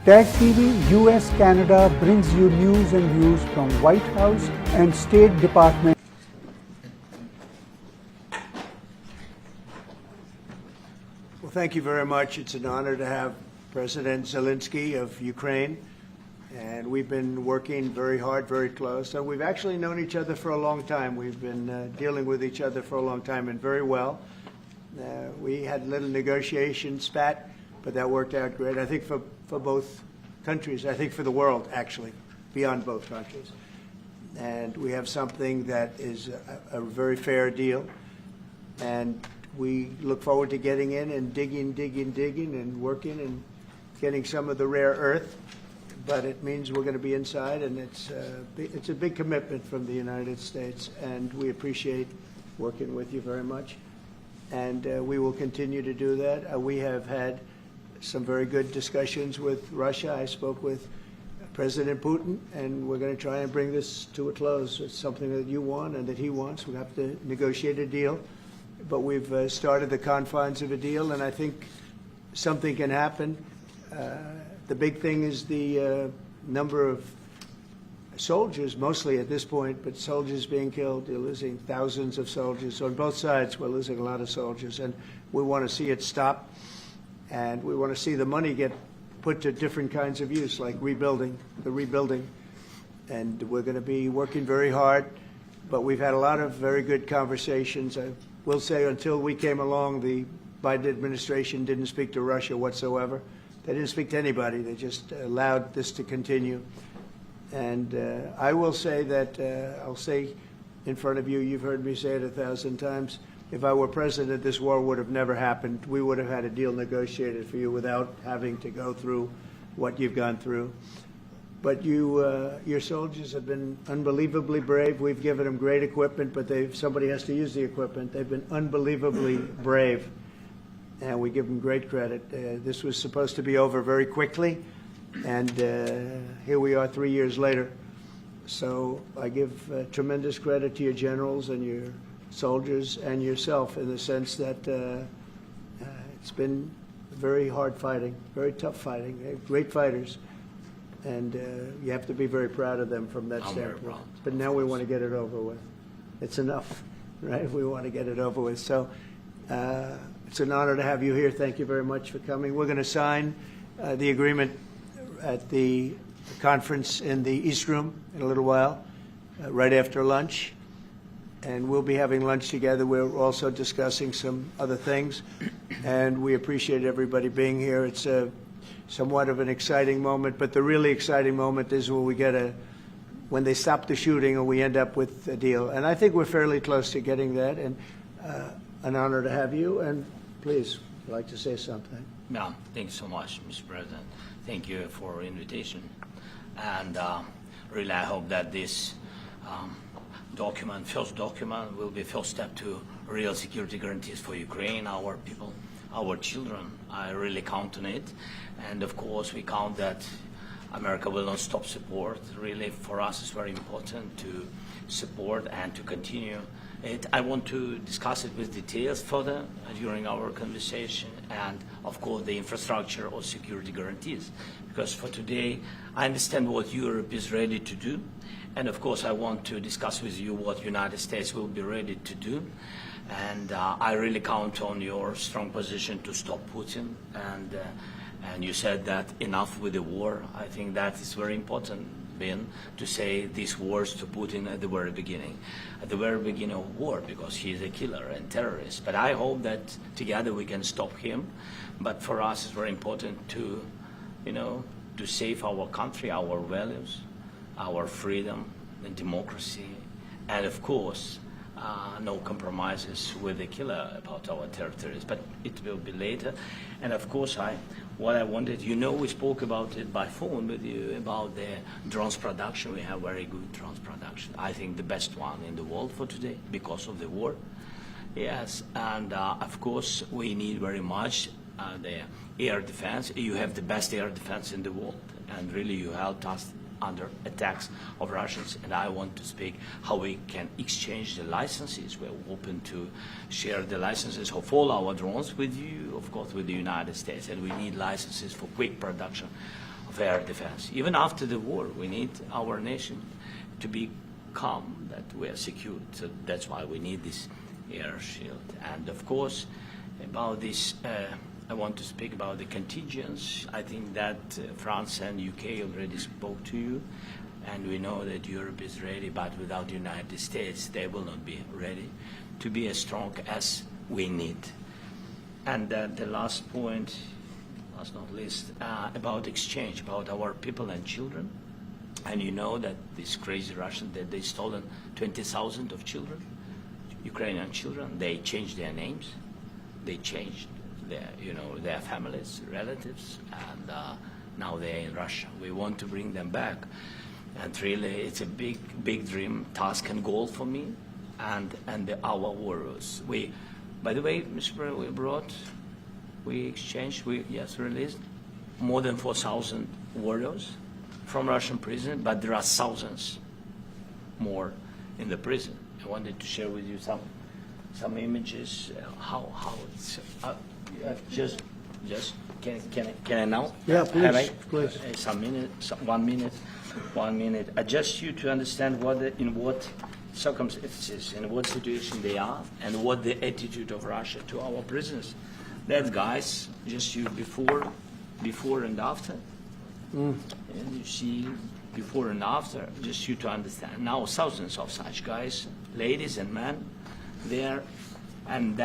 Tag TV US Canada brings you news and views from White House and State Department. Well, thank you very much. It's an honor to have President Zelenskyy of Ukraine, and we've been working very hard, very close. So we've actually known each other for a long time. We've been dealing with each other for a long time and very well. We had a little negotiation spat, but that worked out great. I think for both countries, I think for the world, actually, beyond both countries. And we have something that is a very fair deal. And we look forward to getting in and digging and working and getting some of the rare earth. But it means we're going to be inside, and it's a big commitment from the United States, and we appreciate working with you very much. And we will continue to do that. We have had some very good discussions with Russia. I spoke with President Putin, and we're going to try and bring this to a close. It's something that you want and that he wants. We have to negotiate a deal, but we've started the confines of a deal, and I think something can happen. The big thing is the number of soldiers, mostly at this point, but soldiers being killed. They're losing thousands of soldiers. On both sides, we're losing a lot of soldiers, and we want to see it stop. And we want to see the money get put to different kinds of use, like rebuilding. And we're going to be working very hard. But we've had a lot of very good conversations. I will say until we came along, the Biden administration didn't speak to Russia whatsoever. They didn't speak to anybody. They just allowed this to continue. And I will say that, I'll say in front of you, you've heard me say it 1,000 times, if I were president, this war would have never happened. We would have had a deal negotiated for you without having to go through what you've gone through. But your soldiers have been unbelievably brave. We've given them great equipment, but somebody has to use the equipment. They've been unbelievably brave, and we give them great credit. This was supposed to be over very quickly, and here we are 3 years later. So I give tremendous credit to your generals and your soldiers and yourself in the sense that it's been very hard fighting, very tough fighting. They're great fighters, and you have to be very proud of them from that standpoint. But now we want to get it over with. It's enough, right? We want to get it over with. So it's an honor to have you here. Thank you very much for coming. We're going to sign the agreement at the conference in the East Room in a little while, right after lunch. And we'll be having lunch together. We're also discussing some other things, and we appreciate everybody being here. It's somewhat of an exciting moment, but the really exciting moment is when they stop the shooting or we end up with a deal. And I think we're fairly close to getting that, and an honor to have you. And please, I'd like to say something. Yeah, thank you so much, Mr. President. Thank you for the invitation. And really, I hope that this first document will be first step to real security guarantees for Ukraine, our people, our children. I really count on it. And of course, we count that America will not stop support. Really, for us, it's very important to support and to continue it. I want to discuss it with details further during our conversation, and of course, the infrastructure or security guarantees. Because for today, I understand what Europe is ready to do. And of course, I want to discuss with you what the United States will be ready to do. And I really count on your strong position to stop Putin. And you said that enough with the war. I think that is very important, Ben, to say these words to Putin at the very beginning of war, because he is a killer and terrorist. But I hope that together we can stop him. But for us, it's very important to, to save our country, our values, our freedom and democracy, and of course, no compromises with the killer about our territories. But it will be later. And of course, what I wanted, we spoke about it by phone with you about the drones production. We have very good drones production. I think the best one in the world for today because of the war. Yes, and of course, we need very much the air defense. You have the best air defense in the world, and really you helped us under attacks of Russians, and I want to speak how we can exchange the licenses. We're open to share the licenses of all our drones with you, of course, with the United States, and we need licenses for quick production of of air defense. Even after the war, we need our nation to be calm, that we are secure. So that's why we need this air shield. And of course, about this, I want to speak about the contingents. I think that France and UK already spoke to you, and we know that Europe is ready, but without the United States, they will not be ready to be as strong as we need. And the last point, last not least, about exchange, about our people and children. And you know that these crazy Russians, that they stolen 20,000 of children, Ukrainian children. They changed their names, they changed their families, relatives, and now they're in Russia. We want to bring them back, and really, it's a big dream, task, and goal for me, and our warriors. By the way, Mr. President, we exchanged, released more than 4,000 warriors from Russian prison, but there are thousands more in the prison. I wanted to share with you some images, how it's just can I now? Yeah, please, please. One minute. Just you to understand in what circumstances, in what situation they are, and what the attitude of Russia to our prisoners. That guys, just you before and after. And you see before and after, just you to understand. Now thousands of such guys, ladies and men, there, and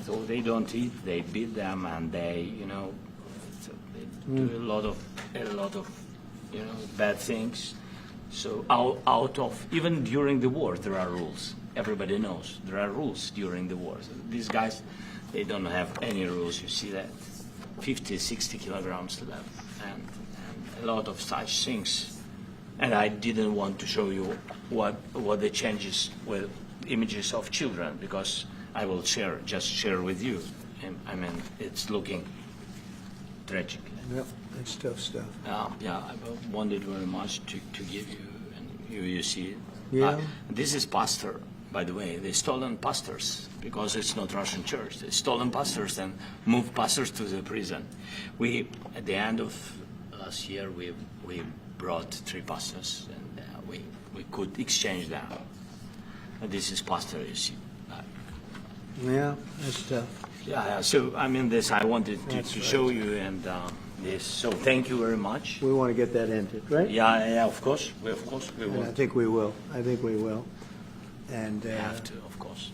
so they don't eat, they beat them, and they, so they do a lot of bad things. So out of, even during the war, there are rules. Everybody knows there are rules during the war. So these guys, they don't have any rules. You see that 50, 60 kilograms left, and a lot of such things. And I didn't want to show you what the changes with images of children, because I will share with you. And, I mean, it's looking tragic. Yep, that's tough stuff. Yeah, I wanted very much to give you, and you see it. Yeah. This is pastor, by the way. They stolen pastors, because it's not Russian church. They stolen pastors and moved pastors to the prison. At the end of last year, we brought 3 pastors, and we could exchange them. And this is pastor, you see. Yeah, that's tough. Yeah. So I mean, this I wanted to show you, and this. So thank you very much. We want to get that ended, right? Yeah. Of course, we And will. I think we will. And We have to, of course.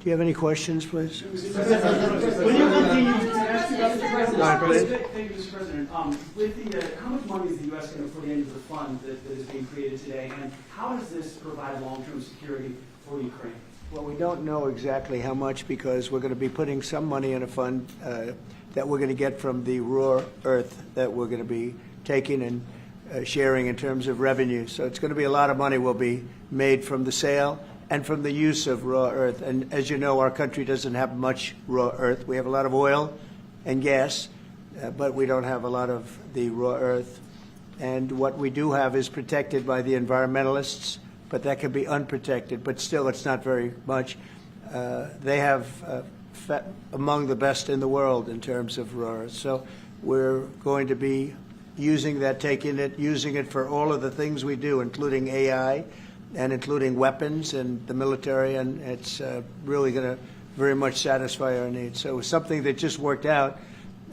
do you have any questions, please? When you continue to ask you about the president, Go ahead, please. Thank you, Mr. President. With how much money is the U.S. going to put into the fund that is being created today, and how does this provide long-term security for Ukraine? Well, we don't know exactly how much, because we're going to be putting some money in a fund that we're going to get from the raw earth that we're going to be taking and sharing in terms of revenue. So it's going to be a lot of money will be made from the sale and from the use of raw earth. And as you know, our country doesn't have much raw earth. We have a lot of oil and gas, but we don't have a lot of the raw earth. And what we do have is protected by the environmentalists, but that can be unprotected. But still, it's not very much. They have among the best in the world in terms of raw earth. So we're going to be using that, using it for all of the things we do, including AI and including weapons and the military, and it's really going to very much satisfy our needs. So it's something that just worked out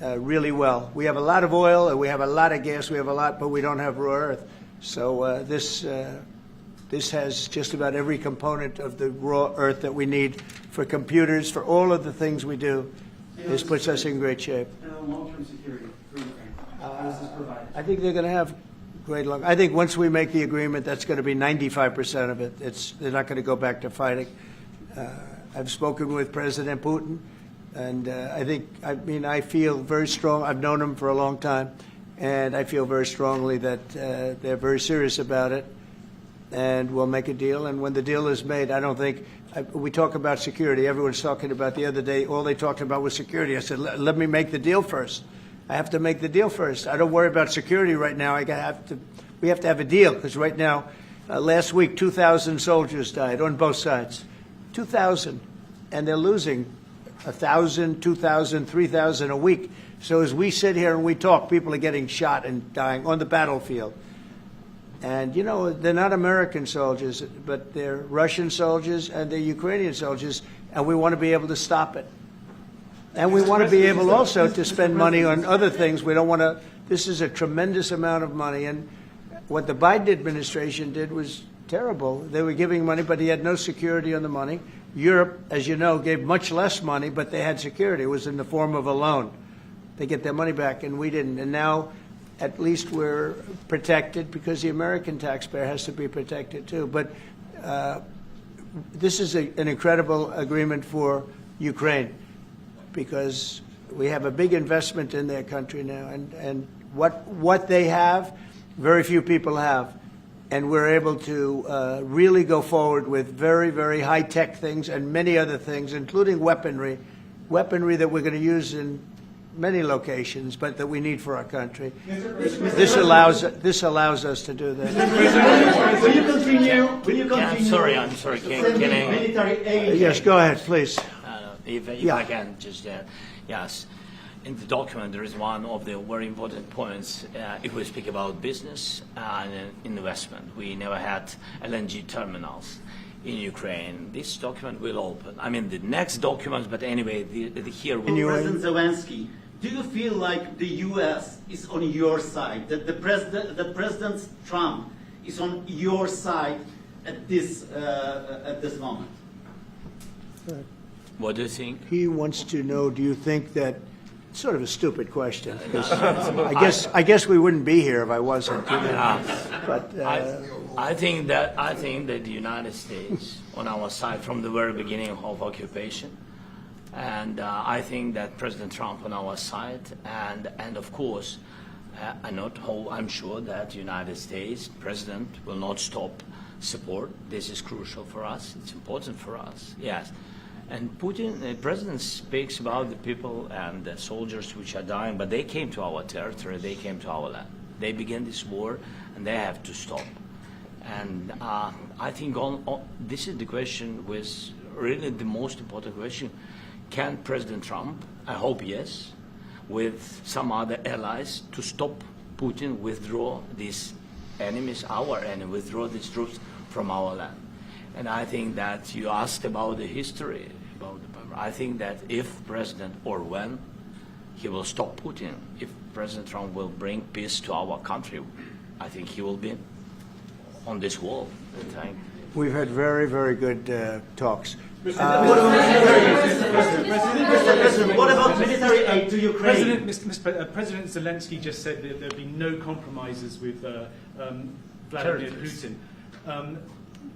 really well. We have a lot of oil, and we have a lot of gas, but we don't have raw earth. So this has just about every component of the raw earth that we need for computers, for all of the things we do. This puts us in great shape. And long-term security for Ukraine, how does this provide? I think they're going to have great luck. I think once we make the agreement, that's going to be 95% of it. They're not going to go back to fighting. I've spoken with President Putin, and I feel very strong. I've known him for a long time, and I feel very strongly that they're very serious about it, and we'll make a deal. And when the deal is made, I don't think we talk about security. Everyone's talking about the other day, all they talked about was security. I said, let me make the deal first. I have to make the deal first. I don't worry about security right now. We have to have a deal, because right now, last week, 2,000 soldiers died on both sides. 2,000. And they're losing 1,000, 2,000, 3,000 a week. So as we sit here and we talk, people are getting shot and dying on the battlefield. And, you know, they're not American soldiers, but they're Russian soldiers and they're Ukrainian soldiers, and we want to be able to stop it. And we want to be able also to spend money on other things. We don't want to – this is a tremendous amount of money. And what the Biden administration did was terrible. They were giving money, but he had no security on the money. Europe, as you know, gave much less money, but they had security. It was in the form of a loan. They get their money back, and we didn't. And now – at least we're protected because the American taxpayer has to be protected too. But this is an incredible agreement for Ukraine because we have a big investment in their country now. And what they have, very few people have. And we're able to really go forward with very, very high-tech things and many other things, including weaponry that we're going to use in many locations, but that we need for our country. This allows us to do that. Will you continue? Yeah, I'm sorry. Can I? Military aid. Yes, go ahead, please. If I can just yes. In the document, there is one of the very important points. If we speak about business and investment, we never had LNG terminals in Ukraine. This document will open. I mean, the next documents, but anyway, here will. President Zelenskyy, do you feel like the U.S. is on your side? That the President Trump is on your side at this moment? What do you think? He wants to know, do you think that, sort of a stupid question, because I guess we wouldn't be here if I wasn't. But I think that the United States on our side from the very beginning of occupation, and I think that President Trump on our side, and of course, I'm sure that the United States President will not stop support. This is crucial for us. It's important for us. Yes. And Putin, the president speaks about the people and the soldiers which are dying, but they came to our territory, they came to our land. They began this war, and they have to stop. And I think this is the question, was really the most important question. Can President Trump, I hope yes, with some other allies, to stop Putin, withdraw these enemies, our enemy, withdraw these troops from our land? And I think that you asked about the history, I think that if President, or when, he will stop Putin, if President Trump will bring peace to our country, I think he will be on this wall. We've had very, very good talks. What about military aid to Ukraine? President Zelenskyy just said that there'd be no compromises with Vladimir Putin.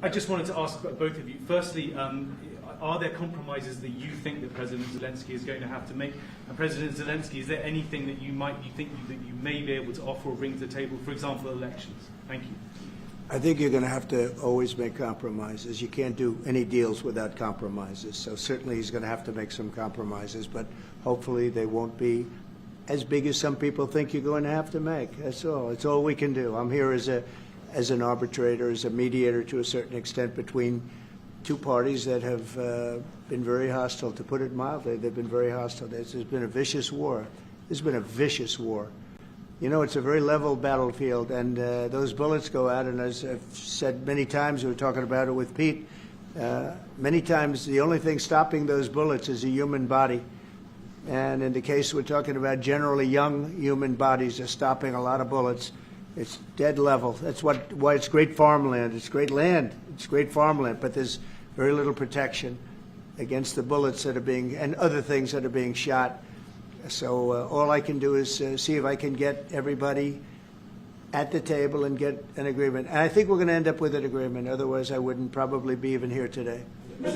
I just wanted to ask both of you. Firstly, are there compromises that you think that President Zelenskyy is going to have to make? And President Zelenskyy, is there anything that you think that you may be able to offer or bring to the table, for example, elections? Thank you. I think you're going to have to always make compromises. You can't do any deals without compromises. So certainly he's going to have to make some compromises, but hopefully they won't be as big as some people think you're going to have to make. That's all. It's all we can do. I'm here as an arbitrator, as a mediator to a certain extent between two parties that have been very hostile. To put it mildly, they've been very hostile. There's been a vicious war. There's been a vicious war. You know, it's a very level battlefield, and those bullets go out, and as I've said many times, we were talking about it with Pete, many times the only thing stopping those bullets is a human body. And in the case we're talking about, generally young human bodies are stopping a lot of bullets. It's dead level. That's why it's great farmland. It's great land. It's great farmland, but there's very little protection against the bullets that are being, and other things that are being shot. So all I can do is see if I can get everybody at the table and get an agreement. And I think we're going to end up with an agreement. Otherwise, I wouldn't probably be even here today. Mr.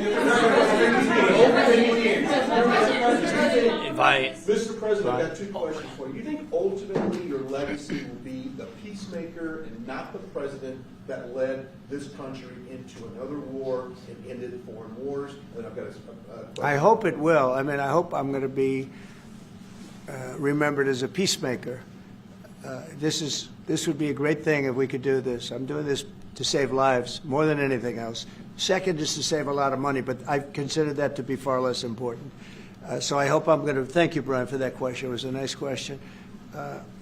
President, I've got two questions for you. You think ultimately your legacy will be the peacemaker and not the president that led this country into another war and ended foreign wars? And I've got a question. I hope it will. I mean, I hope I'm going to be remembered as a peacemaker. This would be a great thing if we could do this. I'm doing this to save lives more than anything else. Second is to save a lot of money, but I consider that to be far less important. So I hope I'm going to, thank you, Brian, for that question. It was a nice question.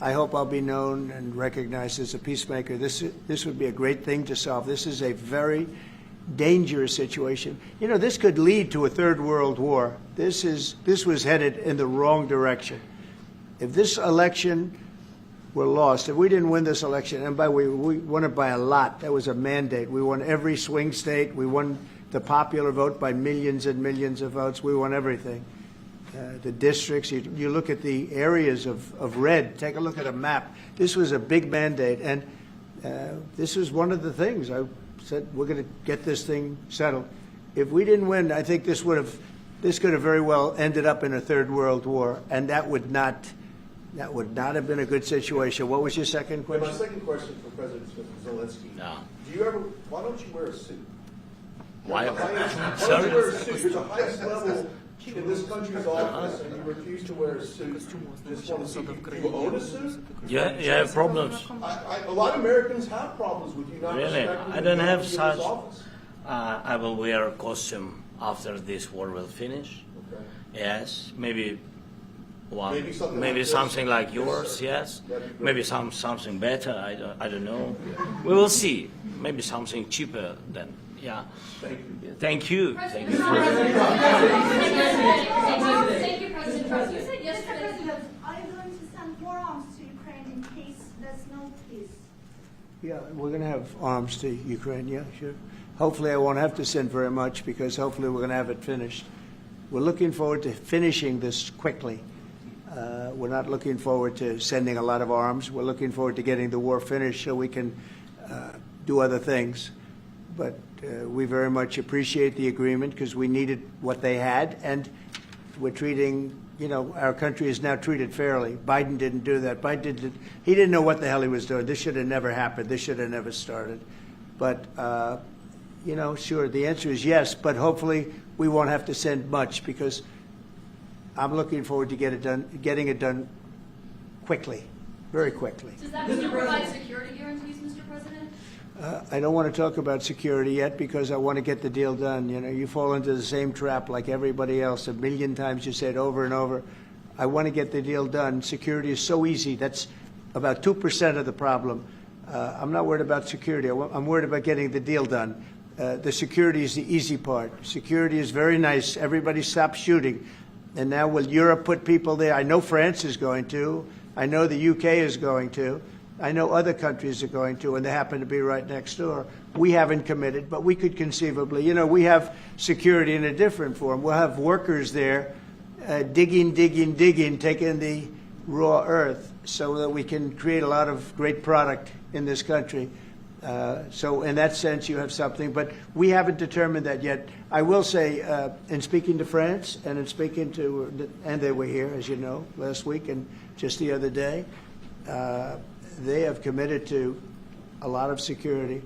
I hope I'll be known and recognized as a peacemaker. This would be a great thing to solve. This is a very dangerous situation. You know, this could lead to a third world war. This was headed in the wrong direction. If this election were lost, if we didn't win this election, and by the way, we won it by a lot. That was a mandate. We won every swing state. We won the popular vote by millions and millions of votes. We won everything. The districts, you look at the areas of red, take a look at a map. This was a big mandate, and this was one of the things. I said, we're going to get this thing settled. If we didn't win, I think this could have very well ended up in a third world war, and that would not have been a good situation. What was your second question? My second question for President Zelenskyy. No. Why don't you wear a suit? Why? Why don't you Sorry? wear a suit? You're the highest level in this country's office, and you refuse to wear a suit. Just want to see, do you own a suit? You have problems. A lot of Americans have problems with you not Really? respecting I don't have this such. office. I will wear a costume after this war will finish. Okay. Yes, maybe one, Maybe something like this. like yours. Yes, sir. Yes, That'd be great. maybe something better. I don't know. We will see. Maybe something cheaper then. Yeah. Thank you. Thank you. President Thank you. Trump. Thank you, President Trump. You said Mr. yesterday. President, are you going to send more arms to Ukraine in case there's no peace? Yeah, we're going to have arms to Ukraine, yeah, sure. Hopefully I won't have to send very much because hopefully we're going to have it finished. We're looking forward to finishing this quickly. We're not looking forward to sending a lot of arms. We're looking forward to getting the war finished so we can do other things. But we very much appreciate the agreement because we needed what they had, and we're treating, you know, our country is now treated fairly. Biden didn't do that. He didn't know what the hell he was doing. This should have never happened. This should have never started. But, you know, sure, the answer is yes, but hopefully we won't have to send much because I'm looking forward to getting it done quickly, very quickly. Does that mean you provide security guarantees, Mr. President? I don't want to talk about security yet because I want to get the deal done. You know, you fall into the same trap like everybody else. 1,000,000 times you say it over and over. I want to get the deal done. Security is so easy. That's about 2% of the problem. I'm not worried about security. I'm worried about getting the deal done. The security is the easy part. Security is very nice. Everybody stops shooting. And now will Europe put people there? I know France is going to. I know the UK is going to. I know other countries are going to, and they happen to be right next door. We haven't committed, but we could conceivably. You know, we have security in a different form. We'll have workers there digging, taking the raw earth so that we can create a lot of great product in this country. So in that sense, you have something, but we haven't determined that yet. I will say, in speaking to France and in speaking to, and they were here, as you know, last week and just the other day, they have committed to a lot of security.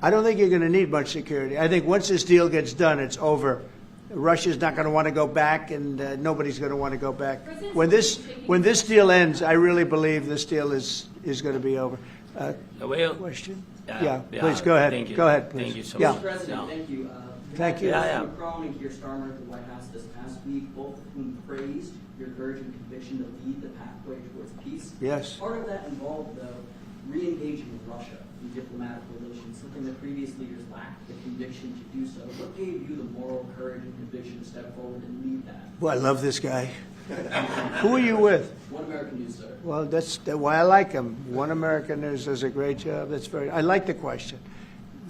I don't think you're going to need much security. I think once this deal gets done, it's over. Russia's not going to want to go back, and nobody's going to want to go back. When this deal ends, I really believe this deal is going to be over. Question? Yeah, please go ahead. Thank you. Go ahead, please. Thank you so Yeah. much. Mr. President, thank you. Thank you. Yeah. Macron and Keir Starmer at the White House this past week, both of whom praised your courage and conviction to lead the pathway towards peace. Yes. Part of that involved, though, re-engaging with Russia in diplomatic relations, something that previous leaders lacked the conviction to do so. What gave you the moral courage and conviction to step forward and lead that? Well, I love this guy. Who are you with? One American News, sir. Well, that's why I like him. One American News does a great job. I like the question.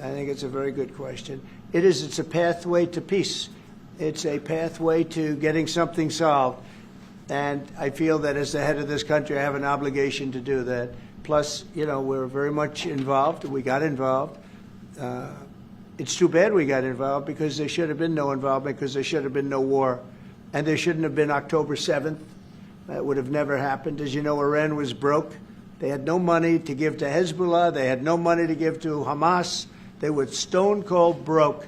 I think it's a very good question. It's a pathway to peace. It's a pathway to getting something solved. And I feel that as the head of this country, I have an obligation to do that. Plus, you know, we're very much involved. We got involved. It's too bad we got involved because there should have been no involvement because there should have been no war. And there shouldn't have been October 7th. That would have never happened. As you know, Iran was broke. They had no money to give to Hezbollah. They had no money to give to Hamas. They were stone cold broke.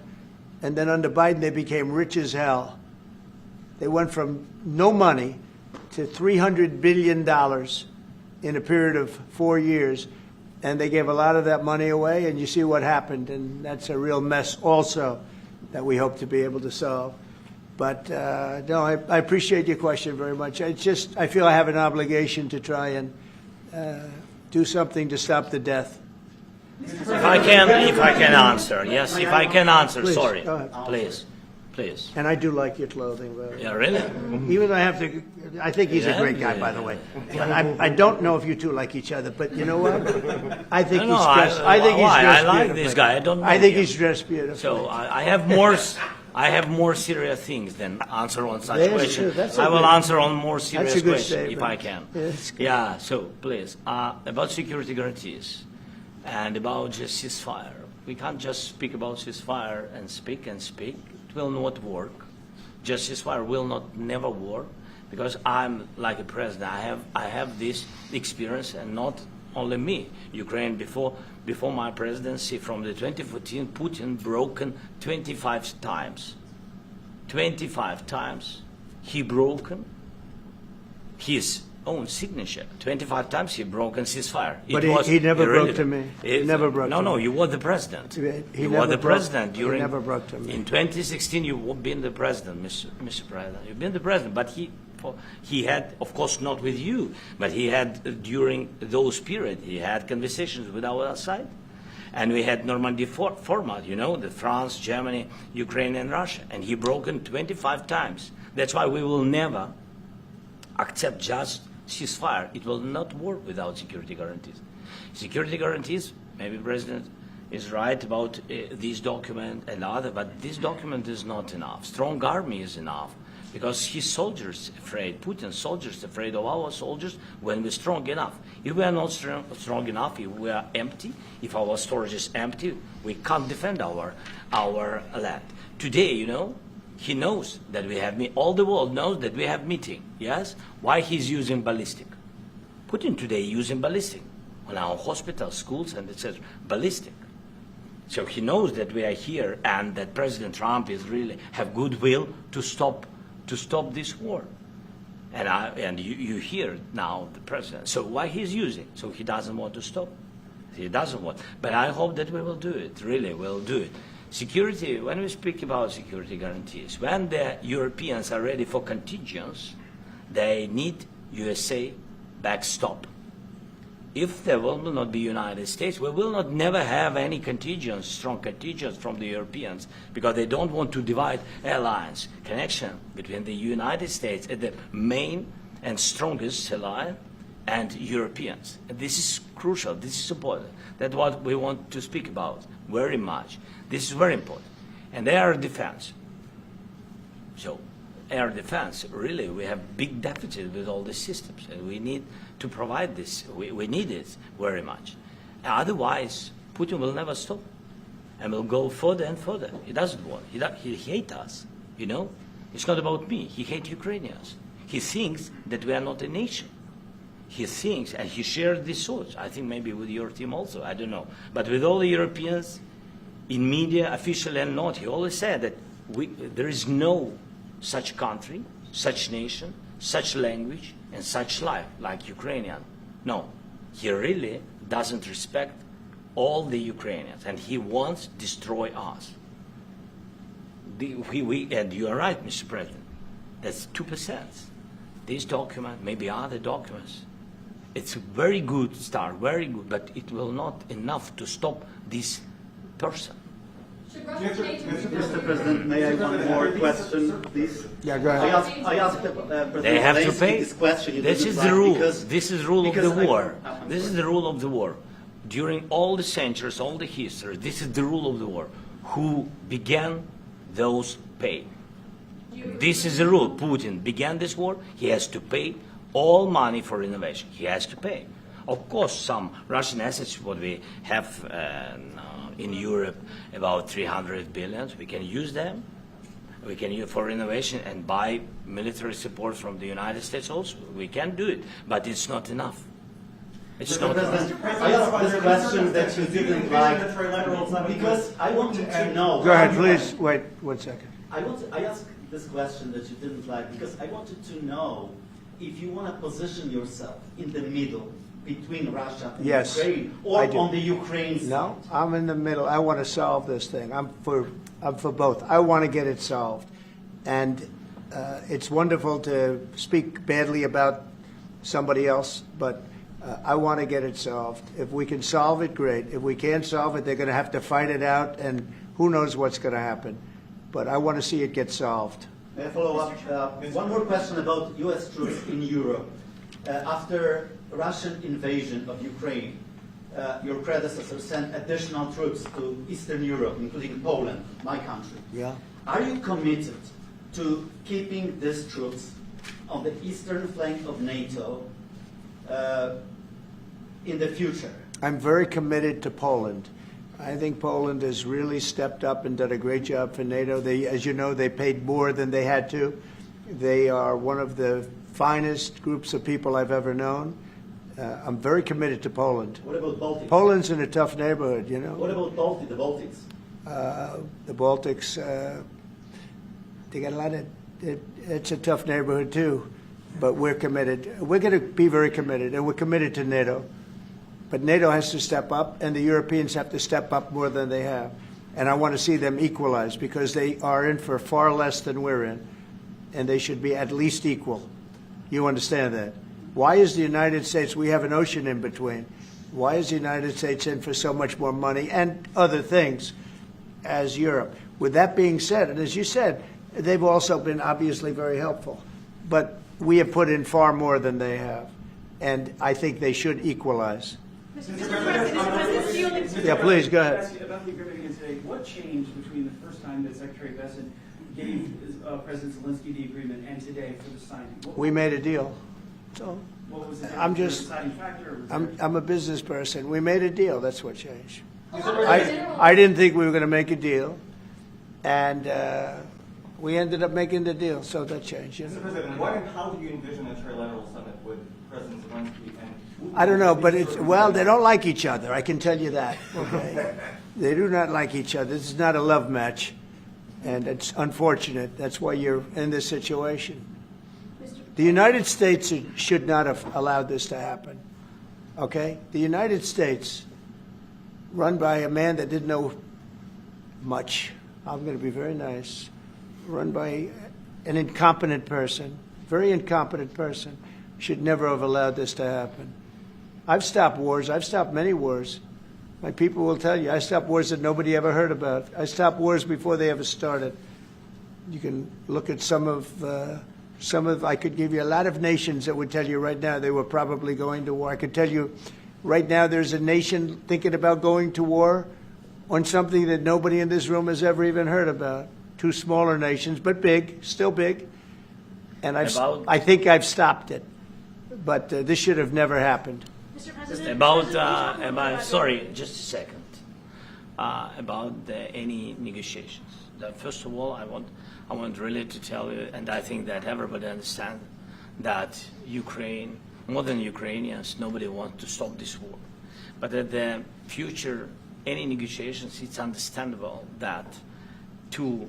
And then under Biden, they became rich as hell. They went from no money to $300 billion in a period of 4 years. And they gave a lot of that money away, and you see what happened. And that's a real mess also that we hope to be able to solve. But no, I appreciate your question very much. I feel I have an obligation to try and do something to stop the death. If I can answer, yes, if I can answer, Please, sorry, go ahead. please. And I do like your clothing, but Yeah, really? even though I think he's a great guy, by the way. But I don't know if you two like each other, but you know what? I think No, he's no, dressed. I think he's why? dressed I like beautifully. this guy. I don't know I think him. he's dressed beautifully. So I have more serious things than answer on such That's questions. true. That's a I will good- answer on more serious a good questions if statement. I can. Yes. Yeah. So please, about security guarantees and about just ceasefire. We can't just speak about ceasefire and speak and speak. It will not work. Just ceasefire will not never work because I'm like a president. I have this experience, and not only me. Ukraine before my presidency, from the 2014, Putin broken 25 times. 25 times he broken his own signature. 25 times he broken ceasefire. But he never broke to me. He never broke to me. No, you were the president. He You never were the broke- president he during. never broke to me. In 2016, you've been the president, Mr. President. You've been the president, but he had, of course, not with you, but he had during those periods. He had conversations with our side, and we had Normandy format. You know, the France, Germany, Ukraine, and Russia, and he broken 25 times. That's why we will never accept just ceasefire. It will not work without security guarantees. Security guarantees, maybe President is right about this document and other, but this document is not enough. Strong army is enough because his soldiers afraid, Putin's soldiers afraid of our soldiers when we're strong enough. If we are not strong enough, if we are empty, if our storage is empty, we can't defend our land. Today, you know, he knows that we have all the world knows that we have meeting. Yes, why he's using ballistic? Putin today using ballistic on our hospitals, schools, and it says ballistic. So he knows that we are here and that President Trump is really have goodwill to stop this war. And you hear now the president. So why he's using? So he doesn't want to stop. He doesn't want. But I hope that we will do it. Really, we'll do it. Security, when we speak about security guarantees, when the Europeans are ready for contingents, they need USA backstop. If there will not be United States, we will not never have any contingents, strong contingents from the Europeans, because they don't want to divide alliance connection between the United States as the main and strongest ally and Europeans. And this is crucial. This is important. That's what we want to speak about very much. This is very important. And air defense. So air defense, really, we have big deficits with all these systems, and we need to provide this. We need it very much. Otherwise, Putin will never stop, and will go further and further. He doesn't want. He hates us. You know, it's not about me. He hates Ukrainians. He thinks that we are not a nation. He thinks, and he shares these thoughts. I think maybe with your team also. I don't know, but with all the Europeans, in media, official and not, he always said that there is no such country, such nation, such language, and such life like Ukrainian. No, he really doesn't respect all the Ukrainians, and he wants to destroy us. And you are right, Mr. President. That's 2%. This document, maybe other documents, it's a very good start, very good, but it will not enough to stop this person. Should Russia change its Mr. President, may I have one more question, please? Yeah, go ahead. I asked President They have to Zelenskyy pay. this question. You This didn't is like the rule. because- This is the rule of the because war. I'm This is sorry. the rule of the war. During all the centuries, all the history, this is the rule of the war. Who began, those pay. This is the rule. Putin began this war. He has to pay all money for innovation. He has to pay. Of course, some Russian assets, what we have in Europe, about 300 billion, we can use them. We can use for innovation and buy military support from the United States also. We can do it, but it's not enough. It's not enough. President, I asked this question that you didn't like because I wanted to know. Go ahead, please. Wait 1 second. I asked this question that you didn't like because I wanted to know if you want to position yourself in the middle between Russia and Yes, Ukraine, I or do. on the Ukraine side. No, I'm in the middle. I want to solve this thing. I'm for both. I want to get it solved. And it's wonderful to speak badly about somebody else, but I want to get it solved. If we can solve it, great. If we can't solve it, they're going to have to fight it out, and who knows what's going to happen. But I want to see it get solved. May I follow up? One more question about U.S. troops in Europe. After Russian invasion of Ukraine, your predecessor sent additional troops to Eastern Europe, including Poland, my country. Yeah. Are you committed to keeping these troops on the eastern flank of NATO in the future? I'm very committed to Poland. I think Poland has really stepped up and done a great job for NATO. They, as you know, they paid more than they had to. They are one of the finest groups of people I've ever known. I'm very committed to Poland. What about Baltics? Poland's in a tough neighborhood, you know. What about the Baltics? The Baltics, they got a lot of, it's a tough neighborhood too, but we're committed. We're going to be very committed, and we're committed to NATO. But NATO has to step up, and the Europeans have to step up more than they have. And I want to see them equalize, because they are in for far less than we're in, and they should be at least equal. You understand that? Why is the United States, we have an ocean in between, why is the United States in for so much more money and other things as Europe? With that being said, and as you said, they've also been obviously very helpful. But we have put in far more than they have, and I think they should equalize. Yeah, please, go ahead. About the agreement again today, what changed between the first time that Secretary Vance gave President Zelenskyy the agreement and today for the signing? We made a deal. So what was the deciding factor? I'm a business person. We made a deal. That's what changed. I didn't think we were going to make a deal, and we ended up making the deal. So that changed. You know? Mr. President, what and how do you envision a trilateral summit with President Zelenskyy and? I don't know, but it's, well, they don't like each other. I can tell you that. Okay, they do not like each other. This is not a love match, and it's unfortunate. That's why you're in this situation. The United States should not have allowed this to happen, okay? The United States, run by a man that didn't know much, I'm going to be very nice, run by an incompetent person, very incompetent person, should never have allowed this to happen. I've stopped wars. I've stopped many wars. My people will tell you, I stopped wars that nobody ever heard about. I stopped wars before they ever started. You can look at some of, I could give you a lot of nations that would tell you right now they were probably going to war. I could tell you right now there's a nation thinking about going to war on something that nobody in this room has ever even heard about. Two smaller nations, but big, still big. And I think I've stopped it. But this should have never happened. Mr. President, About sorry, just a second. About any negotiations. First of all, I want really to tell you, and I think that everybody understands that Ukraine, more than Ukrainians, nobody wants to stop this war. But at the future, any negotiations, it's understandable that two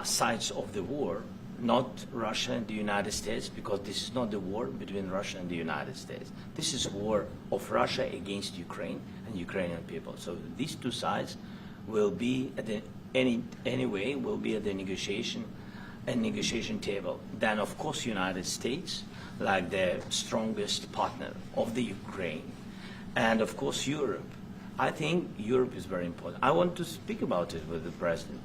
sides of the war, not Russia and the United States, because this is not the war between Russia and the United States. This is a war of Russia against Ukraine and Ukrainian people. So these two sides will be at the anyway will be at the negotiation table. Then, of course, United States, like the strongest partner of the Ukraine, and of course Europe. I think Europe is very important. I want to speak about it with the president.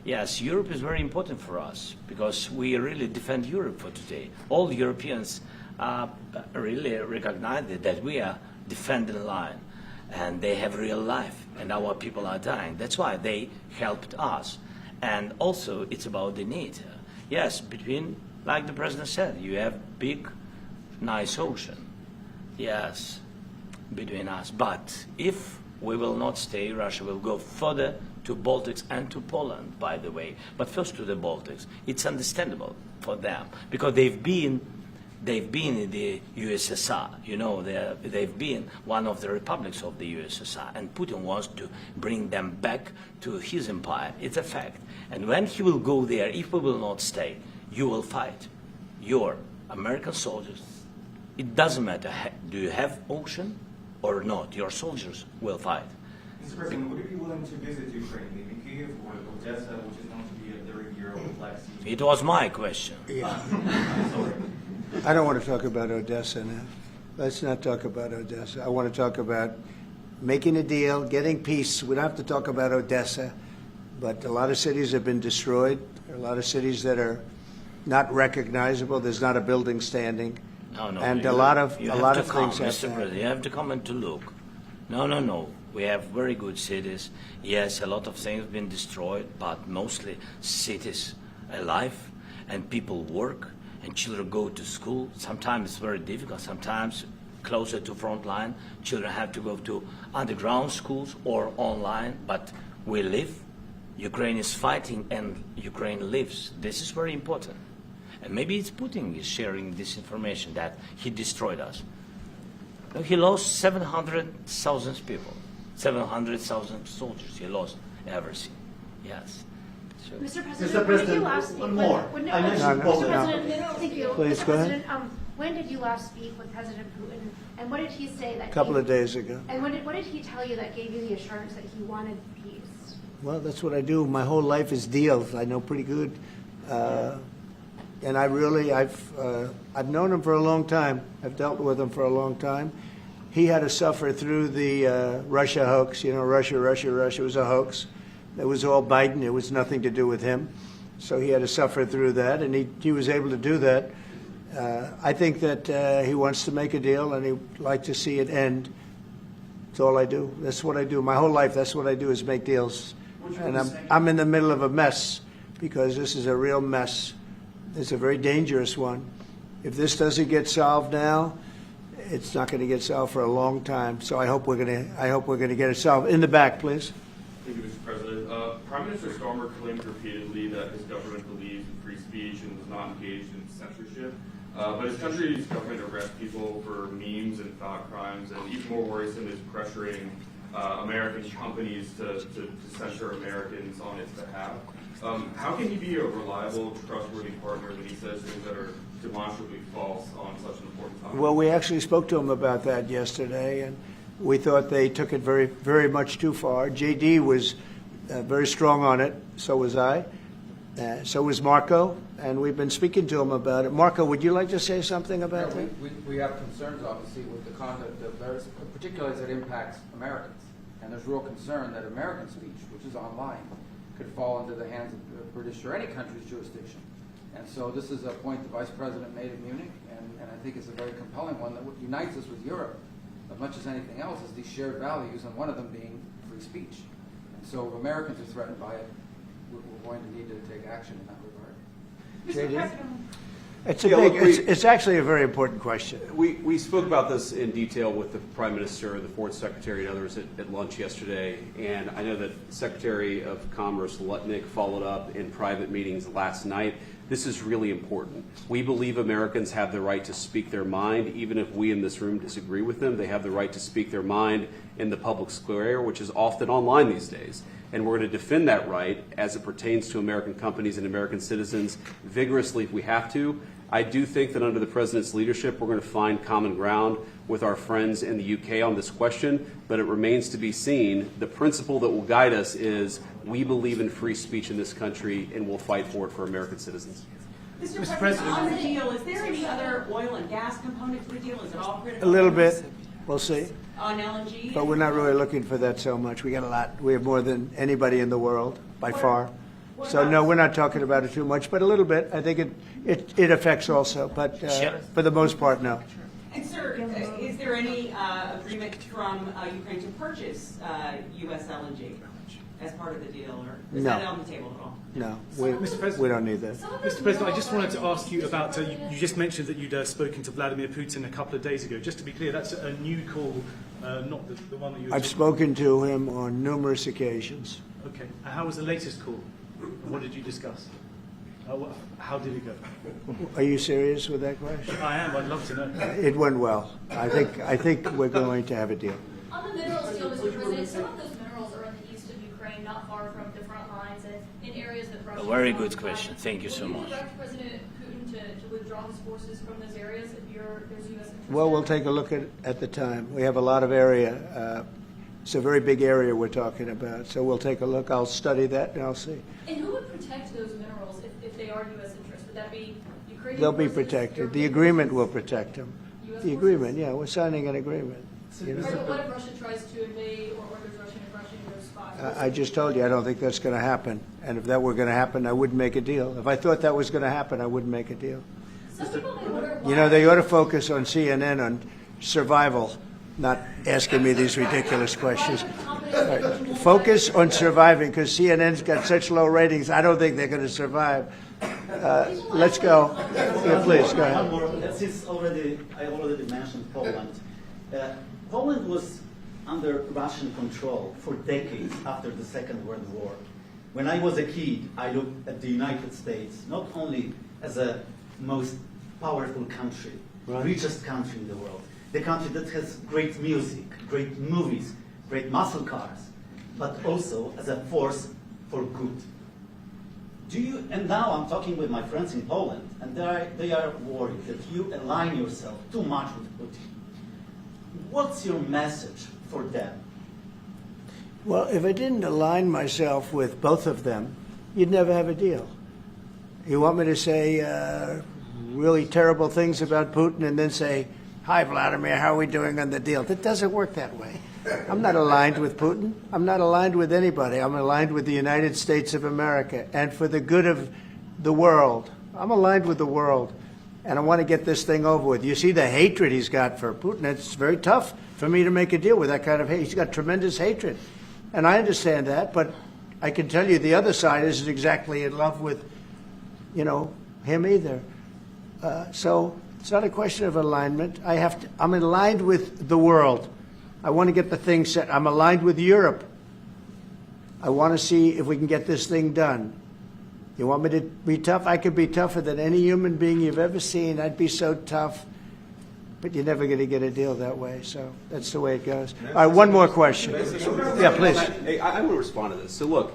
Yes, Europe is very important for us because we really defend Europe for today. All Europeans really recognize that we are defending line, and they have real life, and our people are dying. That's why they helped us. And also, it's about the NATO. Yes, between, like the president said, you have big, nice ocean. Yes, between us. But if we will not stay, Russia will go further to Baltics and to Poland, by the way. But first to the Baltics. It's understandable for them because they've been in the USSR. You know, they've been one of the republics of the USSR, and Putin wants to bring them back to his empire. It's a fact. And when he will go there, if we will not stay, you will fight. Your American soldiers, it doesn't matter, do you have ocean or not, your soldiers will fight. Mr. President, would you be willing to visit Ukraine, maybe Kyiv or Odessa, which is known to be a 30-year-old legacy? It was my question. Yeah. Sorry. I don't want to talk about Odessa now. Let's not talk about Odessa. I want to talk about making a deal, getting peace. We don't have to talk about Odessa, but a lot of cities have been destroyed. There are a lot of cities that are not recognizable. There's not a building standing. No, and you a lot of come, things have Mr. to President, happen. you have to come and to look. No. We have very good cities. Yes, a lot of things have been destroyed, but mostly cities alive, and people work, and children go to school. Sometimes it's very difficult. Sometimes closer to front line, children have to go to underground schools or online. But we live. Ukraine is fighting, and Ukraine lives. This is very important. And maybe it's Putin is sharing this information that he destroyed us. No, he lost 700,000 people, 700,000 soldiers. He lost everything. Yes. So, Mr. Mr. President, when did President, you last speak one more. with I mentioned No, Poland. no. Mr. President, thank you. Please, Mr. go ahead. President, when did you last speak with President Putin, and what did he say that A couple gave- of days ago. And what did he tell you that gave you the assurance that he wanted peace? Well, that's what I do. My whole life is deals. I know pretty good. And I've known him for a long time. I've dealt with him for a long time. He had to suffer through the Russia hoax. You know, Russia was a hoax. It was all Biden. It was nothing to do with him. So he had to suffer through that, and he was able to do that. I think that he wants to make a deal, and he'd like to see it end. That's all I do. That's what I do. My whole life, that's what I do is make deals. And I'm in the middle of a mess because this is a real mess. It's a very dangerous one. If this doesn't get solved now, it's not going to get solved for a long time. So I hope we're going to get it solved. In the back, please. Thank you, Mr. President. Prime Minister Starmer claimed repeatedly that his government believes in free speech and was not engaged in censorship. But his country's government arrests people for memes and thought crimes, and even more worrisome is pressuring American companies to censor Americans on its behalf. How can he be a reliable, trustworthy partner when he says things that are demonstrably false on such an important topic? Well, we actually spoke to him about that yesterday, and we thought they took it very, very much too far. JD was very strong on it. So was I. So was Marco, and we've been speaking to him about it. Marco, would you like to say something about that? We have concerns, obviously, with the conduct of various, particularly as it impacts Americans. And there's real concern that American speech, which is online, could fall into the hands of the British or any country's jurisdiction. And so this is a point the Vice President made in Munich, and I think it's a very compelling one that unites us with Europe as much as anything else is these shared values, and one of them being free speech. And so if Americans are threatened by it, we're going to need to take action in that regard. Mr. President, It's actually a very important question. We spoke about this in detail with the Prime Minister, the Foreign Secretary, and others at lunch yesterday. And I know that Secretary of Commerce Lutnick followed up in private meetings last night. This is really important. We believe Americans have the right to speak their mind, even if we in this room disagree with them. They have the right to speak their mind in the public square, which is often online these days. And we're going to defend that right as it pertains to American companies and American citizens vigorously if we have to. I do think that under the President's leadership, we're going to find common ground with our friends in the UK on this question, but it remains to be seen. The principle that will guide us is we believe in free speech in this country, and we'll fight for it for American citizens. Mr. President, on the deal, is there any other oil and gas component to the deal? Is it all critical? A little bit. We'll see. On LNG? But we're not really looking for that so much. We got a lot. We have more than anybody in the world, by far. So, no, we're not talking about it too much, but a little bit. I think it affects also, but for the most part, no. And, sir, is there any agreement from Ukraine to purchase U.S. LNG as part of the deal, or is that on the table at all? No, Mr. President, we don't need that. Mr. President, I just wanted to ask you about, you just mentioned that you'd spoken to Vladimir Putin a couple of days ago. Just to be clear, that's a new call, not the one that you were I've spoken to him on numerous occasions. Okay. And how was the latest call? What did you discuss? How did it go? Are you serious with that question? I am. I'd love to know. It went well. I think we're going to have a deal. On the minerals deal, Mr. President, some of those minerals are in the east of Ukraine, not far from the front lines, and in areas that Russia. A very good question. Thank you so Will much. you direct President Putin to withdraw his forces from those areas if there's U.S. interest? Well, we'll take a look at the time. We have a lot of area It's a very big area we're talking about. So we'll take a look. I'll study that and I'll see. And who would protect those minerals if they are U.S. interests? Would that be Ukrainian They'll be forces, protected. The European agreement forces? will protect them. US The agreement, yeah, we're signing an agreement. You know? Right, but what if Russia tries to invade or orders Russian aggression in those spots? I just told you, I don't think that's going to happen. And if that were going to happen, I wouldn't make a deal. If I thought that was going to happen, I wouldn't make a deal. Some people may wonder why. You know, they ought to focus on CNN on survival, not asking me these ridiculous questions. Right. Focus on surviving, because CNN's got such low ratings, I don't think they're going to survive. Let's go. Yeah, please, go ahead. One more. Since I already mentioned Poland. Poland was under Russian control for decades after the Second World War. When I was a kid, I looked at the United States not only as a most powerful country, richest country in the world, the country that has great music, great movies, great muscle cars, but also as a force for good. And now I'm talking with my friends in Poland, and they are worried that you align yourself too much with Putin. What's your message for them? Well, if I didn't align myself with both of them, you'd never have a deal. You want me to say really terrible things about Putin and then say, "Hi, Vladimir, how are we doing on the deal?" That doesn't work that way. I'm not aligned with Putin. I'm not aligned with anybody. I'm aligned with the United States of America. And for the good of the world, I'm aligned with the world. And I want to get this thing over with. You see the hatred he's got for Putin. It's very tough for me to make a deal with that kind of hate. He's got tremendous hatred. And I understand that, but I can tell you the other side isn't exactly in love with, him either. So it's not a question of alignment. I'm aligned with the world. I want to get the thing set. I'm aligned with Europe. I want to see if we can get this thing done. You want me to be tough? I could be tougher than any human being you've ever seen. I'd be so tough. But you're never going to get a deal that way. So that's the way it goes. All right, one more question. Yeah, please. Hey, I want to respond to this. So look,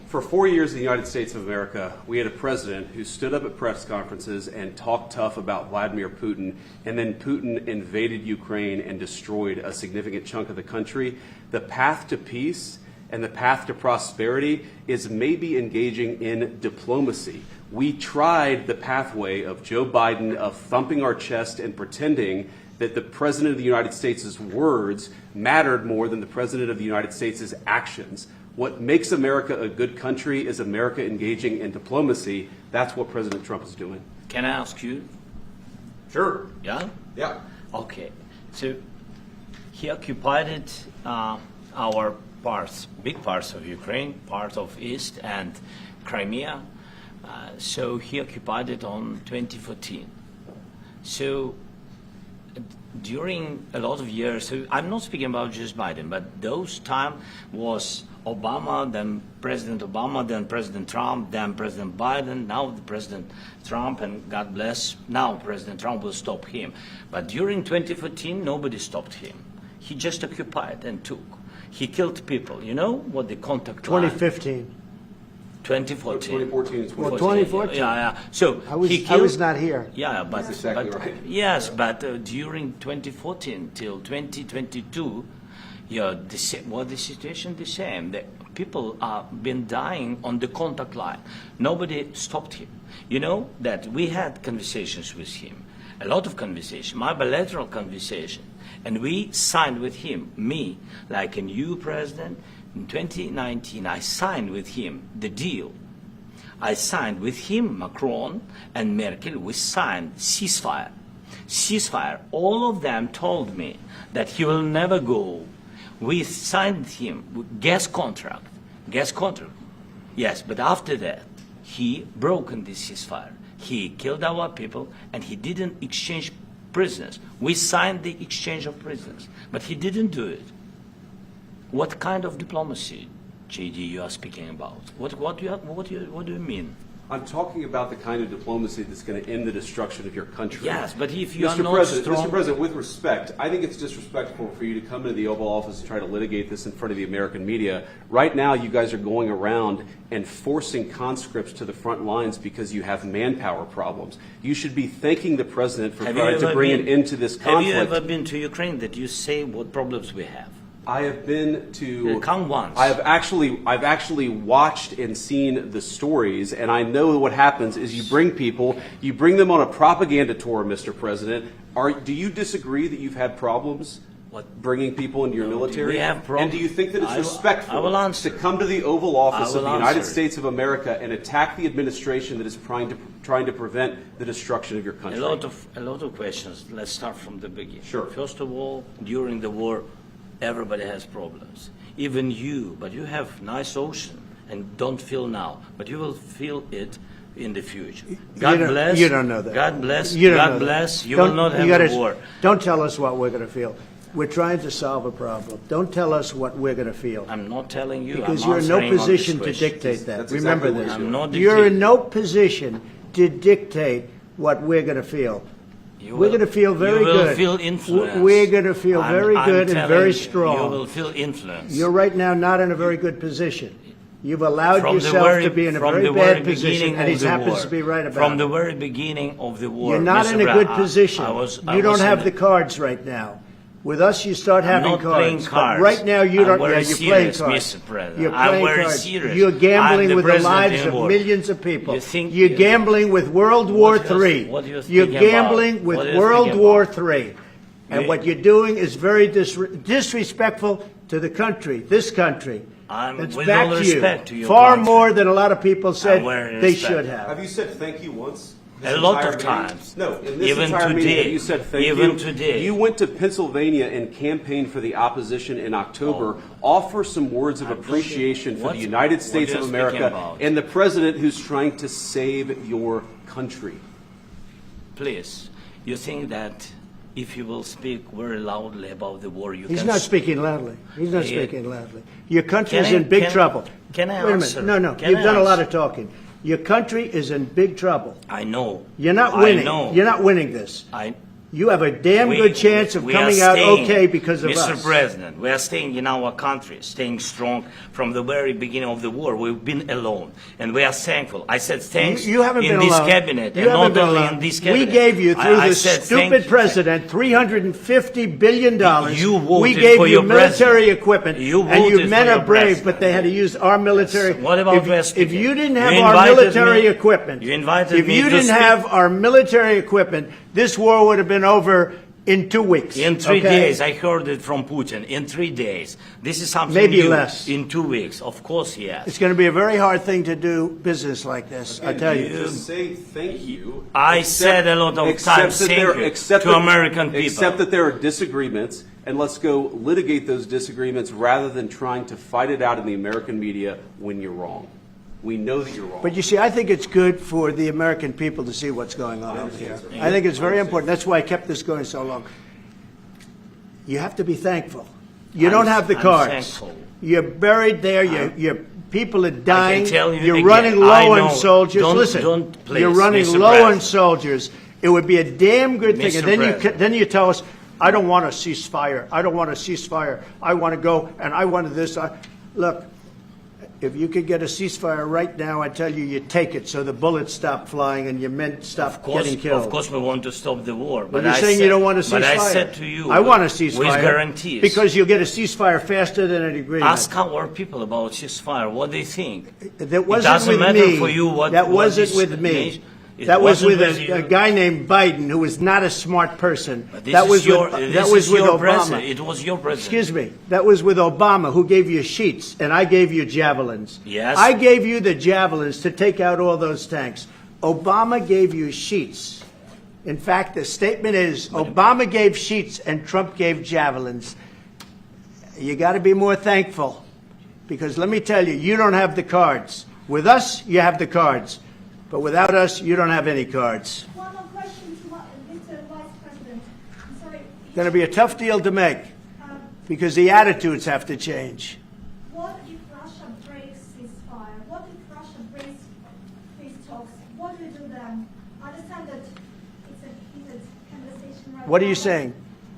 for 4 years in the United States of America, we had a president who stood up at press conferences and talked tough about Vladimir Putin, and then Putin invaded Ukraine and destroyed a significant chunk of the country. The path to peace and the path to prosperity is maybe engaging in diplomacy. We tried the pathway of Joe Biden of thumping our chest and pretending that the President of the United States' words mattered more than the President of the United States' actions. What makes America a good country is America engaging in diplomacy. That's what President Trump is doing. Can I ask you? Sure. Yeah? Yeah. Okay. So he occupied our parts, big parts of Ukraine, part of East and Crimea. So he occupied it on 2014. So during a lot of years, so I'm not speaking about just Biden, but those time was Obama, then President Obama, then President Trump, then President Biden, now the President Trump, and God bless, now President Trump will stop him. But during 2014, nobody stopped him. He just occupied and took. He killed people. You know what the contact line? 2015. 2014. 2014. Well, 2014. Yeah. So I was, he killed, I was not here. Yeah, but That's exactly right. Yes, but during 2014 till 2022, the situation the same. The people have been dying on the contact line. Nobody stopped him. You know that we had conversations with him, a lot of conversation, my bilateral conversation, and we signed with him, me, like a new president. In 2019, I signed with him the deal. I signed with him, Macron and Merkel, we signed ceasefire. Ceasefire. All of them told me that he will never go. We signed him with gas contract. Gas contract. Yes, but after that, he broken this ceasefire. He killed our people and he didn't exchange prisoners. We signed the exchange of prisoners, but he didn't do it. What kind of diplomacy, JD, you are speaking about? What do you mean? I'm talking about the kind of diplomacy that's going to end the destruction of your country. Yes, but if you are Mr. not President, strong... Mr. President, with respect, I think it's disrespectful for you to come into the Oval Office and try to litigate this in front of the American media. Right now, you guys are going around and forcing conscripts to the front lines because you have manpower problems. You should be thanking the President for trying to bring an end to this conflict. Have you ever been to Ukraine that you say what problems we have? I have been to. Come once. I've actually watched and seen the stories, and I know what happens is you bring them on a propaganda tour, Mr. President. Do you disagree that you've had problems bringing people into your military? We have problems. And do you think that it's respectful to come to the Oval Office of the United States of America and attack the administration that is trying to prevent the destruction of your country? A lot of questions. Let's start from the beginning. Sure. First of all, during the war, everybody has problems. Even you, but you have nice ocean and don't feel now, but you will feel it in the future. God bless. You don't know that. God bless. You don't God know bless. that. You will not have a war. Don't tell us what we're going to feel. We're trying to solve a problem. Don't tell us what we're going to feel. I'm not telling you. Because I'm you're in no answering on position this to question. dictate that. That's Remember exactly what this. I'm not You're in dictating. no position to dictate what we're going to feel. We're going to feel very you will good. Feel influence. We're going to feel very good and very strong. You will feel influence. You're right now not in a very good position. You've allowed From yourself to be in a very bad position, and he happens to be right about From it. the very beginning of the war. You're not Mr. in a Brown, good position. I You don't was have in the cards right now. With us, you start having not playing cards. cards. But right now, you don't. I'm very You're playing serious, cards. Mr. President. You're I'm playing very cards. serious. You're gambling I'm with the president lives in of war. millions of people. You think- You're gambling with World War What do you- III. what do you You're think about? gambling with What do you World think War about? III. And You- what you're doing is very disrespectful to the country, this country. It's with back all to you. respect to your Far country. more than a lot of people said very they respect. should have. Have you said thank you once? A lot of times. No, in this Even entire meeting, today. have you said thank Even you? today. You went to Pennsylvania and campaigned for the opposition in October. Offer some words of appreciation for the United States what of are you speaking America about? and the president who's trying to save your country. Please, you think that if you will speak very loudly about the war, you He's can... not speaking loudly. He's not Yeah. speaking loudly. Your country is Can I- in big can- trouble. can I Wait a answer? minute. No. Can You've I done a lot answer? of talking. Your country is in big trouble. I know. You're not I winning. know. You're not winning this. You have a damn good chance of we coming are out staying, okay because of Mr. us. President, we are staying in our country, staying strong from the very beginning of the war. We've been alone, and we are thankful. I said thanks You haven't in been this alone. cabinet, You and haven't not been only alone. in this cabinet. We gave you, through I this said thank stupid you. president, $350 billion. You voted we gave for you your military president. equipment, You and you voted men for are your brave, president. but they had to use our military. What about if you didn't have You our invited military me- equipment, you invited if me you to didn't speak- have our military equipment, this war would have been over in 2 weeks. In 3 okay? days, I heard it from Putin. In 3 days, this is something Maybe new. less. In 2 weeks, of course, yes. It's going to be a very hard thing to do business like this, I tell you. Just say thank you. I said a lot of times that thank there- you except to that- American people. Except that there are disagreements, and let's go litigate those disagreements rather than trying to fight it out in the American media when you're wrong. We know that you're wrong. But you see, I think it's good for the American people to see what's going on over here. I think it's very important. That's why I kept this going so long. You have to be thankful. You don't have the I'm cards. thankful. You're buried there. Your people are dying. tell you You're again, running I low know. on soldiers. Don't- Listen, don't, please, you're running Mr. low on President. soldiers. It would be a damn good thing. Mr. And then President. then you tell us, I don't want a ceasefire. I don't want a ceasefire. I want to go and I want this. Look, if you could get a ceasefire right now, I tell you, you take it so the bullets stop flying and your men stop getting killed. Of course, we want to stop the war. But you're saying you don't want a ceasefire. But I said to you, I want a ceasefire. with guarantees. Because you'll get a ceasefire faster than an agreement. Ask our people about ceasefire, what they think. That wasn't it doesn't with matter me. for you what. That what wasn't this with me. nation- it That was wasn't with you. a guy named Biden, who was not a smart person. But this That is was your, with, this that was is with your Obama. president. It was your president. Excuse me. That was with Obama, who gave you sheets, and I gave you javelins. Yes. I gave you the javelins to take out all those tanks. Obama gave you sheets. In fact, the statement is Obama gave sheets and Trump gave javelins. You got to be more thankful, because let me tell you, you don't have the cards. With us, you have the cards. But without us, you don't have any cards. One more question to Mr. Vice President. I'm sorry. It's going to be a tough deal to make, because the attitudes have to change. What if Russia breaks ceasefire? What if Russia breaks peace talks? What do you do then? I understand that it's a heated conversation right now. What are you saying?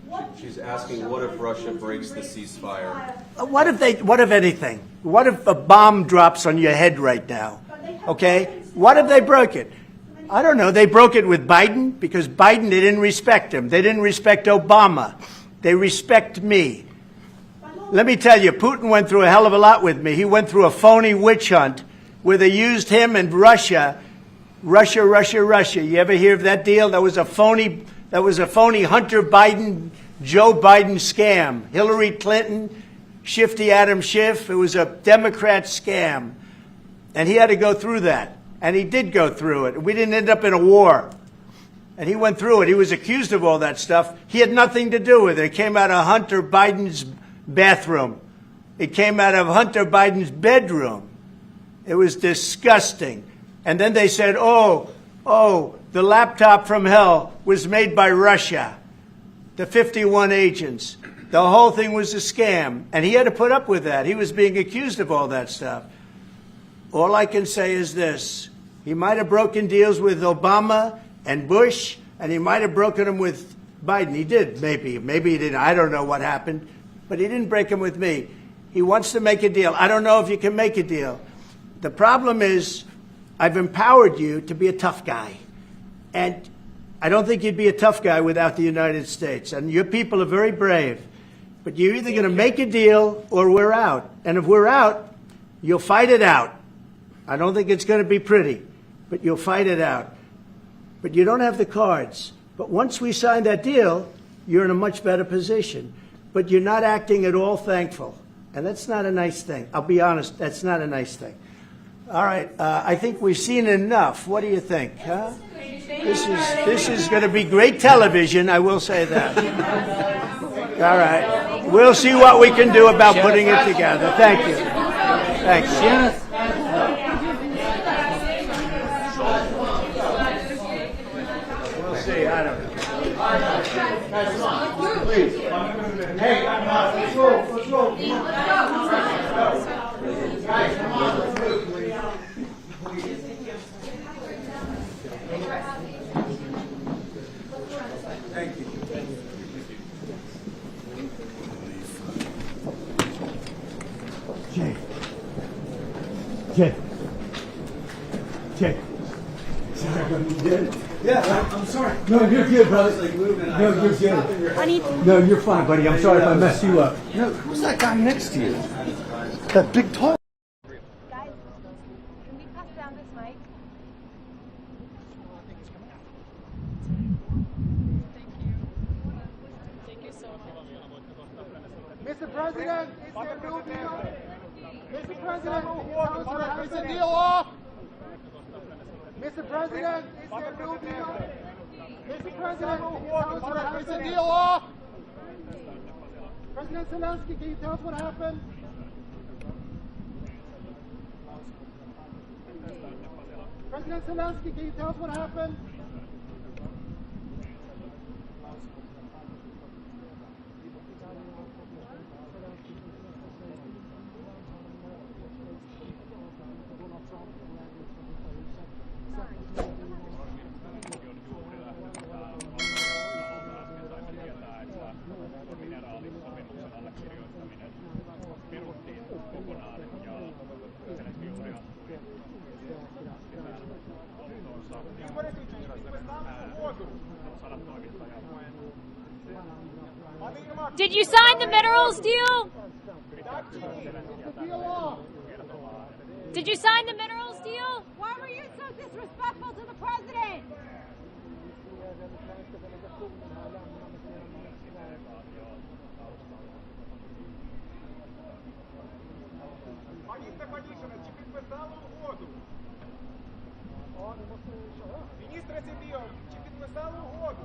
What if She's asking, what if Russia breaks the ceasefire? What if anything? What if a bomb drops on your head right now? Okay? What if they broke it? I don't know. They broke it with Biden because Biden, they didn't respect him. They didn't respect Obama. They respect me. But look, Let me tell you, Putin went through a hell of a lot with me. He went through a phony witch hunt where they used him and Russia. You ever hear of that deal? That was a phony Hunter Biden, Joe Biden scam. Hillary Clinton, Shifty Adam Schiff. It was a Democrat scam. And he had to go through that. And he did go through it. We didn't end up in a war. And he went through it. He was accused of all that stuff. He had nothing to do with it. It came out of Hunter Biden's bathroom. It came out of Hunter Biden's bedroom. It was disgusting. And then they said, oh, the laptop from hell was made by Russia. The 51 agents. The whole thing was a scam. And he had to put up with that. He was being accused of all that stuff. All I can say is this. He might have broken deals with Obama and Bush, and he might have broken them with Biden. He did, maybe. Maybe he didn't. I don't know what happened. But he didn't break them with me. He wants to make a deal. I don't know if you can make a deal. The problem is I've empowered you to be a tough guy. And I don't think you'd be a tough guy without the United States. And your people are very brave. But you're either going to make a deal or we're out. And if we're out, you'll fight it out. I don't think it's going to be pretty, but you'll fight it out. But you don't have the cards. But once we sign that deal, you're in a much better position. But you're not acting at all thankful. And that's not a nice thing. I'll be honest, that's not a nice thing. All right, I think we've seen enough. What do you think? Huh? This is going to be great television, I will say that. All right. We'll see what we can do about putting it together. Thank you. Thanks. We'll see. I don't know. Guys, come on. Please. Hey, let's go. Let's go. Guys, come on. Let's move. Thank you. Jay. Yeah, I'm sorry. No, you're good, brother. No, you're good. No, you're fine, buddy. I'm sorry if I messed you up. No, who's that guy next to you? That big tall. Guys, can we pass down this mic? Thank you so much. Mr. President, is there a new deal? Mr. President, is the deal off? Mr. President, is there a new deal? Mr. President, is the deal off? President Zelenskyy, can you tell us what happened? President Zelenskyy, can you tell us what happened? Did you sign the minerals deal? Did you sign the minerals deal? Why were you so disrespectful to the president? Міністра Сім'єв, чи підписали угоду?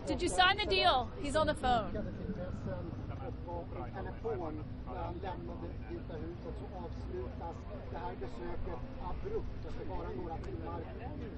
Did you sign the deal? He's on the phone. Telefon när han lämnade Vita huset så avslutas det här besöket abrupt efter bara några timmar.